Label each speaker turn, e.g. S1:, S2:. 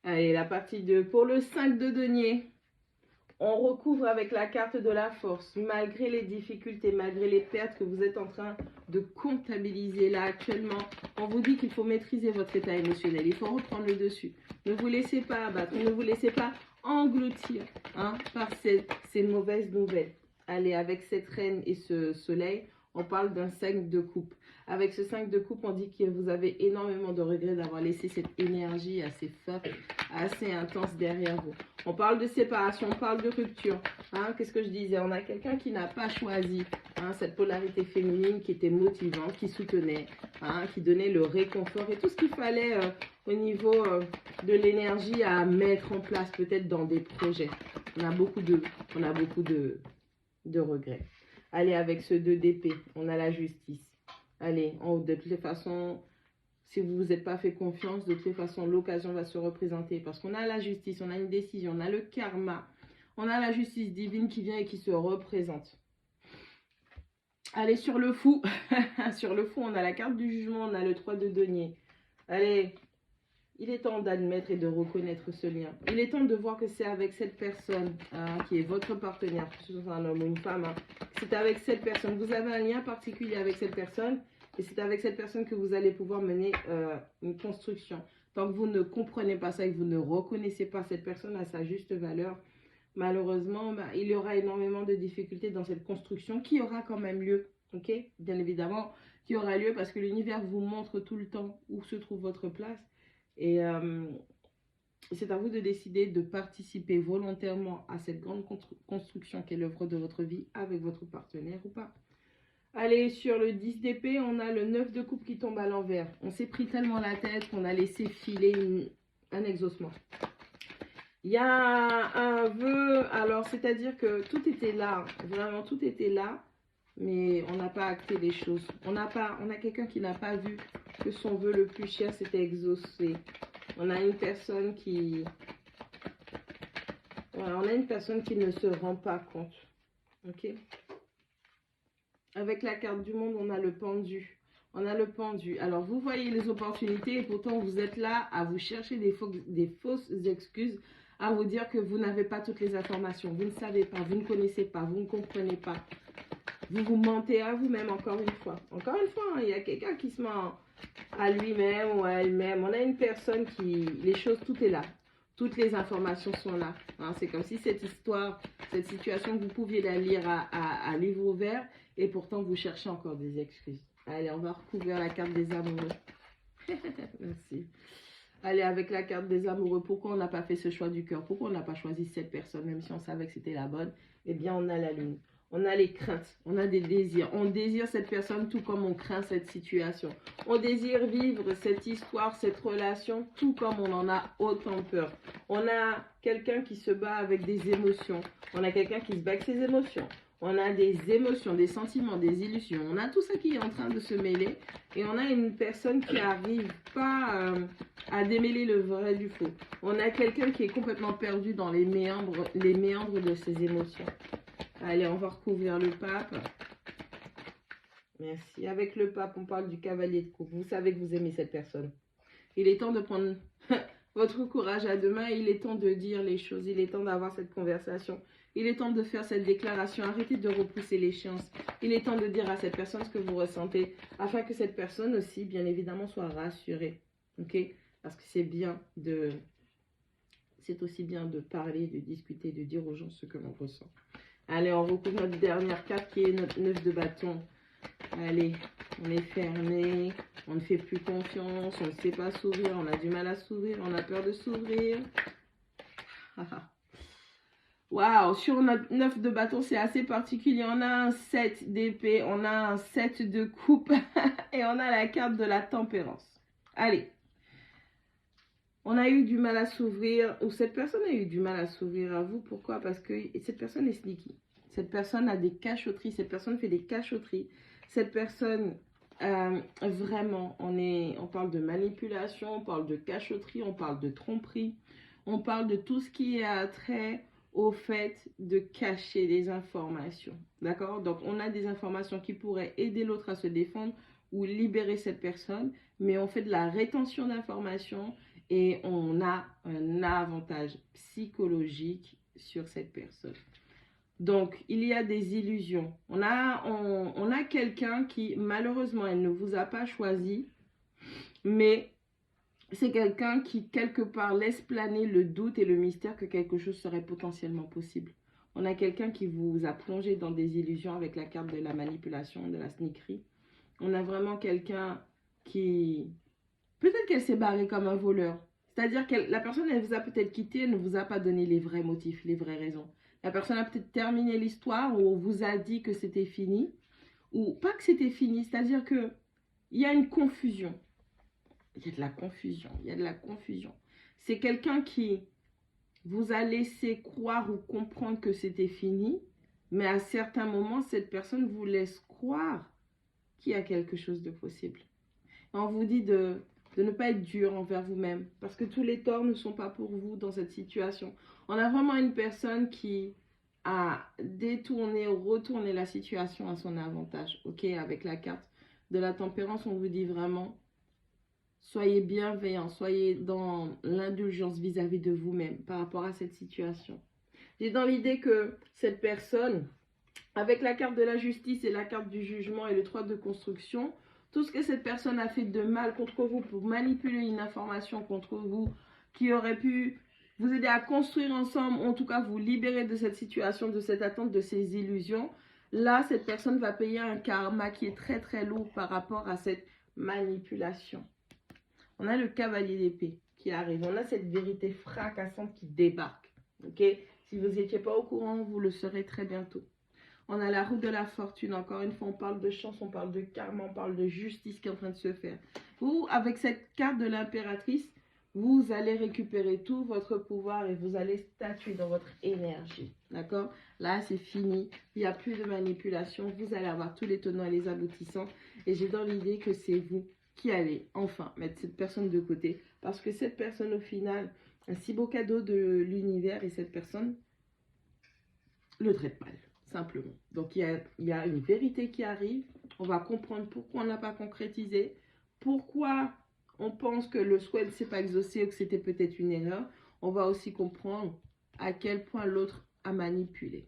S1: Allez, la partie 2. Pour le 5 de denier, on recouvre avec la carte de la force. Malgré les difficultés, malgré les pertes que vous êtes en train de comptabiliser là actuellement, on vous dit qu'il faut maîtriser votre état émotionnel. Il faut reprendre le dessus. Ne vous laissez pas abattre, ne vous laissez pas engloutir par ces mauvaises nouvelles. Allez, avec cette reine et ce soleil, on parle d'un 5 de coupe. Avec ce 5 de coupe, on dit que vous avez énormément de regrets d'avoir laissé cette énergie assez forte, assez intense derrière vous. On parle de séparation, on parle de rupture. Qu'est-ce que je disais? On a quelqu'un qui n'a pas choisi cette polarité féminine qui était motivante, qui soutenait, qui donnait le réconfort et tout ce qu'il fallait au niveau de l'énergie à mettre en place peut-être dans des projets. On a beaucoup de regrets. Allez, avec ce 2 d'épée, on a la justice. Allez, de toutes les façons, si vous ne vous êtes pas fait confiance, de toutes les façons, l'occasion va se représenter. Parce qu'on a la justice, on a une décision, on a le karma. On a la justice divine qui vient et qui se représente. Allez, sur le fou. Sur le fou, on a la carte du jugement, on a le 3 de denier. Allez, il est temps d'admettre et de reconnaître ce lien. Il est temps de voir que c'est avec cette personne qui est votre partenaire, que ce soit un homme ou une femme. C'est avec cette personne. Vous avez un lien particulier avec cette personne et c'est avec cette personne que vous allez pouvoir mener une construction. Tant que vous ne comprenez pas ça et que vous ne reconnaissez pas cette personne à sa juste valeur, malheureusement, il y aura énormément de difficultés dans cette construction qui aura quand même lieu. Ok, bien évidemment, qui aura lieu parce que l'univers vous montre tout le temps où se trouve votre place. Et c'est à vous de décider de participer volontairement à cette grande construction qui est l'œuvre de votre vie avec votre partenaire ou pas. Allez, sur le 10 d'épée, on a le 9 de coupe qui tombe à l'envers. On s'est pris tellement la tête qu'on a laissé filer un exaucement. Il y a un vœu, alors c'est-à-dire que tout était là, vraiment tout était là, mais on n'a pas acté les choses. On a quelqu'un qui n'a pas vu que son vœu le plus cher c'était exaucé. On a une personne qui ne se rend pas compte. Ok. Avec la carte du monde, on a le pendu. On a le pendu. Alors, vous voyez les opportunités et pourtant, vous êtes là à vous chercher des fausses excuses, à vous dire que vous n'avez pas toutes les informations. Vous ne savez pas, vous ne connaissez pas, vous ne comprenez pas. Vous vous mentez à vous-même encore une fois. Encore une fois, il y a quelqu'un qui se ment à lui-même ou à elle-même. On a une personne qui... Les choses, tout est là. Toutes les informations sont là. C'est comme si cette histoire, cette situation, vous pouviez la lire à livre ouvert et pourtant vous cherchez encore des excuses. Allez, on va recouvrir la carte des amoureux. Merci. Allez, avec la carte des amoureux, pourquoi on n'a pas fait ce choix du cœur? Pourquoi on n'a pas choisi cette personne, même si on savait que c'était la bonne? Eh bien, on a la lune. On a les craintes, on a des désirs. On désire cette personne tout comme on craint cette situation. On désire vivre cette histoire, cette relation, tout comme on en a autant peur. On a quelqu'un qui se bat avec des émotions. On a quelqu'un qui se bat avec ses émotions. On a des émotions, des sentiments, des illusions. On a tout ça qui est en train de se mêler. Et on a une personne qui n'arrive pas à démêler le vrai du faux. On a quelqu'un qui est complètement perdu dans les méandres de ses émotions. Allez, on va recouvrir le pape. Merci. Avec le pape, on parle du cavalier de coupe. Vous savez que vous aimez cette personne. Il est temps de prendre votre courage à deux mains. Il est temps de dire les choses. Il est temps d'avoir cette conversation. Il est temps de faire cette déclaration. Arrêtez de repousser l'échéance. Il est temps de dire à cette personne ce que vous ressentez. Afin que cette personne aussi, bien évidemment, soit rassurée. Ok? Parce que c'est bien de... C'est aussi bien de parler, de discuter, de dire aux gens ce que l'on ressent. Allez, on recouvre notre dernière carte qui est notre 9 de bâton. Allez, on est fermé, on ne fait plus confiance, on ne sait pas s'ouvrir, on a du mal à s'ouvrir, on a peur de s'ouvrir. Waouh, sur notre 9 de bâton, c'est assez particulier. On a un 7 d'épée, on a un 7 de coupe et on a la carte de la tempérance. Allez. On a eu du mal à s'ouvrir, ou cette personne a eu du mal à s'ouvrir à vous. Pourquoi? Parce que cette personne est sneaky. Cette personne a des cachotteries, cette personne fait des cachotteries. Cette personne, vraiment, on parle de manipulation, on parle de cachotterie, on parle de tromperie. On parle de tout ce qui a trait au fait de cacher des informations. D'accord? Donc, on a des informations qui pourraient aider l'autre à se défendre ou libérer cette personne, mais on fait de la rétention d'informations. et on a un avantage psychologique sur cette personne. Donc, il y a des illusions. On a quelqu'un qui, malheureusement, elle ne vous a pas choisi, mais c'est quelqu'un qui, quelque part, laisse planer le doute et le mystère que quelque chose serait potentiellement possible. On a quelqu'un qui vous a plongé dans des illusions avec la carte de la manipulation, de la sneakerie. On a vraiment quelqu'un qui... Peut-être qu'elle s'est barrée comme un voleur. C'est-à-dire que la personne, elle vous a peut-être quitté, elle ne vous a pas donné les vrais motifs, les vraies raisons. La personne a peut-être terminé l'histoire ou vous a dit que c'était fini. Ou pas que c'était fini, c'est-à-dire qu'il y a une confusion. Il y a de la confusion, il y a de la confusion. C'est quelqu'un qui vous a laissé croire ou comprendre que c'était fini, mais à certains moments, cette personne vous laisse croire qu'il y a quelque chose de possible. On vous dit de ne pas être dur envers vous-même, parce que tous les torts ne sont pas pour vous dans cette situation. On a vraiment une personne qui a détourné, retourné la situation à son avantage, ok? Avec la carte de la tempérance, on vous dit vraiment, soyez bienveillant, soyez dans l'indulgence vis-à-vis de vous-même par rapport à cette situation. J'ai dans l'idée que cette personne, avec la carte de la justice et la carte du jugement et le 3 de construction, tout ce que cette personne a fait de mal contre vous pour manipuler une information contre vous qui aurait pu vous aider à construire ensemble, ou en tout cas vous libérer de cette situation, de cette attente, de ces illusions, là, cette personne va payer un karma qui est très très lourd par rapport à cette manipulation. On a le cavalier d'épée qui arrive. On a cette vérité fracassante qui débarque. Ok? Si vous n'étiez pas au courant, vous le serez très bientôt. On a la roue de la fortune. Encore une fois, on parle de chance, on parle de karma, on parle de justice qui est en train de se faire. Vous, avec cette carte de l'impératrice, vous allez récupérer tout votre pouvoir et vous allez statuer dans votre énergie. D'accord? Là, c'est fini. Il n'y a plus de manipulation. Vous allez avoir tous les tenants et les aboutissants. Et j'ai dans l'idée que c'est vous qui allez enfin mettre cette personne de côté. Parce que cette personne, au final, un si beau cadeau de l'univers et cette personne le traite mal, simplement. Donc, il y a une vérité qui arrive. On va comprendre pourquoi on n'a pas concrétisé, pourquoi on pense que le souhait ne s'est pas exaucé ou que c'était peut-être une erreur. On va aussi comprendre à quel point l'autre a manipulé.